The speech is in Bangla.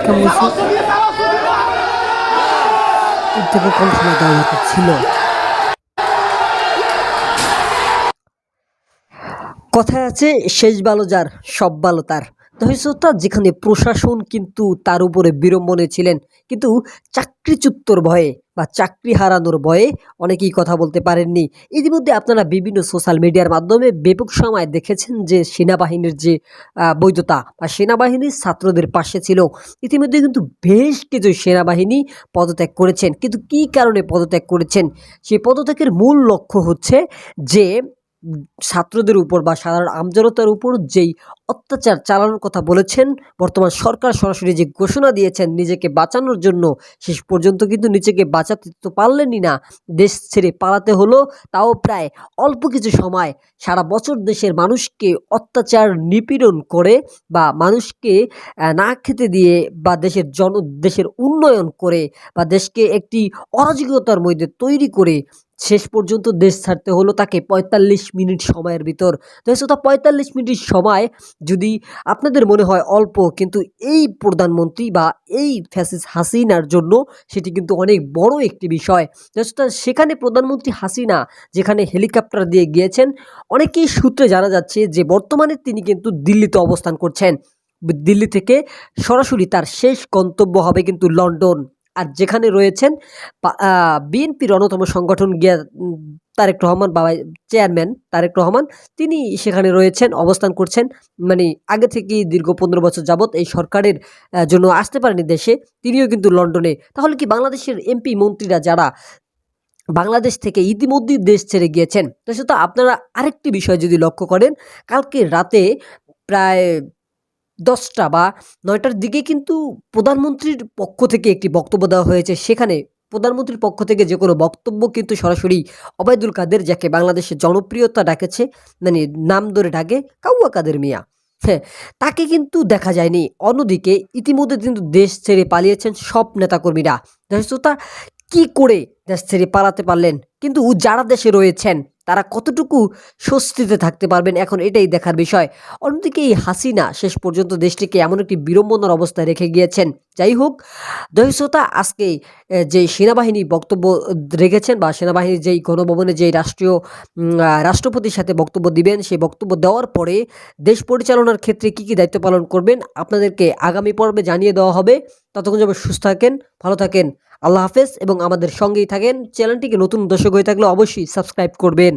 কেমন গেছে এর থেকে কম সময় দেওয়া দরকার ছিল। কথায় আছে শেষ ভালো যার সব ভালো তার। দহিষ্ঠতা যেখানে প্রশাসন কিন্তু তার উপরে বিড়ম্বনে ছিলেন, কিন্তু চাকরিচ্যুতর ভয়ে বা চাকরি হারানোর ভয়ে অনেকেই কথা বলতে পারেননি। ইতিমধ্যে আপনারা বিভিন্ন সোশ্যাল মিডিয়ার মাধ্যমে ব্যাপক সময় দেখেছেন যে সেনাবাহিনীর যে বৈধতা বা সেনাবাহিনীর ছাত্রদের পাশে ছিল। ইতিমধ্যে কিন্তু বেশ কিছু সেনাবাহিনী পদত্যাগ করেছেন, কিন্তু কী কারণে পদত্যাগ করেছেন? সেই পদত্যাগের মূল লক্ষ্য হচ্ছে যে ছাত্রদের উপর বা সাধারণ আমজনতার উপর যেই অত্যাচার চালানোর কথা বলেছেন বর্তমান সরকার, সরাসরি যে ঘোষণা দিয়েছেন নিজেকে বাঁচানোর জন্য, শেষ পর্যন্ত কিন্তু নিজেকে বাঁচাতে তো পারলেনই না, দেশ ছেড়ে পালাতে হলো, তাও প্রায় অল্প কিছু সময়। সারা বছর দেশের মানুষকে অত্যাচার নিপীড়ন করে বা মানুষকে না খেতে দিয়ে বা দেশের উন্নয়ন করে বা দেশকে একটি অরাজকতার মধ্যে তৈরি করে শেষ পর্যন্ত দেশ ছাড়তে হলো তাকে ৪৫ মিনিট সময়ের ভিতর। তো ৪৫ মিনিট সময় যদি আপনাদের মনে হয় অল্প, কিন্তু এই প্রধানমন্ত্রী বা এই ফ্যাসিস্ট হাসিনার জন্য সেটি কিন্তু অনেক বড় একটি বিষয়। সেখানে প্রধানমন্ত্রী হাসিনা যেখানে হেলিকপ্টার দিয়ে গিয়েছেন, অনেকেই সূত্রে জানা যাচ্ছে যে বর্তমানে তিনি কিন্তু দিল্লিতে অবস্থান করছেন। দিল্লি থেকে সরাসরি তার শেষ গন্তব্য হবে কিন্তু লন্ডন। আর যেখানে রয়েছেন বিএনপির অন্যতম সংগঠন তারেক রহমান বাবা, চেয়ারম্যান তারেক রহমান, তিনি সেখানে রয়েছেন, অবস্থান করছেন। মানে আগে থেকেই দীর্ঘ ১৫ বছর যাবৎ এই সরকারের জন্য আসতে পারেনি দেশে, তিনিও কিন্তু লন্ডনে। তাহলে কি বাংলাদেশের এমপি মন্ত্রীরা যারা বাংলাদেশ থেকে ইতিমধ্যেই দেশ ছেড়ে গিয়েছেন, তো সেটা আপনারা আরেকটি বিষয় যদি লক্ষ্য করেন, কালকে রাতে প্রায় ১০টা বা ৯টার দিকে কিন্তু প্রধানমন্ত্রীর পক্ষ থেকে একটি বক্তব্য দেওয়া হয়েছে। সেখানে প্রধানমন্ত্রীর পক্ষ থেকে যে কোনো বক্তব্য কিন্তু সরাসরি ওবায়দুল কাদের, যাকে বাংলাদেশের জনপ্রিয়তা ডাকেছে, মানে নাম ধরে ডাকে কাউয়া কাদের মিয়া, হ্যাঁ, তাকে কিন্তু দেখা যায়নি। অন্যদিকে ইতিমধ্যে কিন্তু দেশ ছেড়ে পালিয়েছেন সব নেতাকর্মীরা। দেশটা কি করে দেশ ছেড়ে পালাতে পারলেন? কিন্তু যারা দেশে রয়েছেন তারা কতটুকু স্বস্তিতে থাকতে পারবেন, এখন এটাই দেখার বিষয়। অন্যদিকে এই হাসিনা শেষ পর্যন্ত দেশটিকে এমন একটি বিড়ম্বনার অবস্থায় রেখে গিয়েছেন। যাই হোক, দহিষ্ঠতা আজকে যে সেনাবাহিনী বক্তব্য রেখেছেন বা সেনাবাহিনীর যেই গণভবনে যেই রাষ্ট্রপতির সাথে বক্তব্য দিবেন, সেই বক্তব্য দেওয়ার পরে দেশ পরিচালনার ক্ষেত্রে কী দায়িত্ব পালন করবেন আপনাদেরকে আগামী পর্বে জানিয়ে দেওয়া হবে। ততক্ষণ যাবে সুস্থ থাকেন, ভালো থাকেন। আল্লাহ হাফেজ এবং আমাদের সঙ্গেই থাকেন। চ্যানেলটিকে নতুন দর্শক হয়ে থাকলে অবশ্যই সাবস্ক্রাইব করবেন।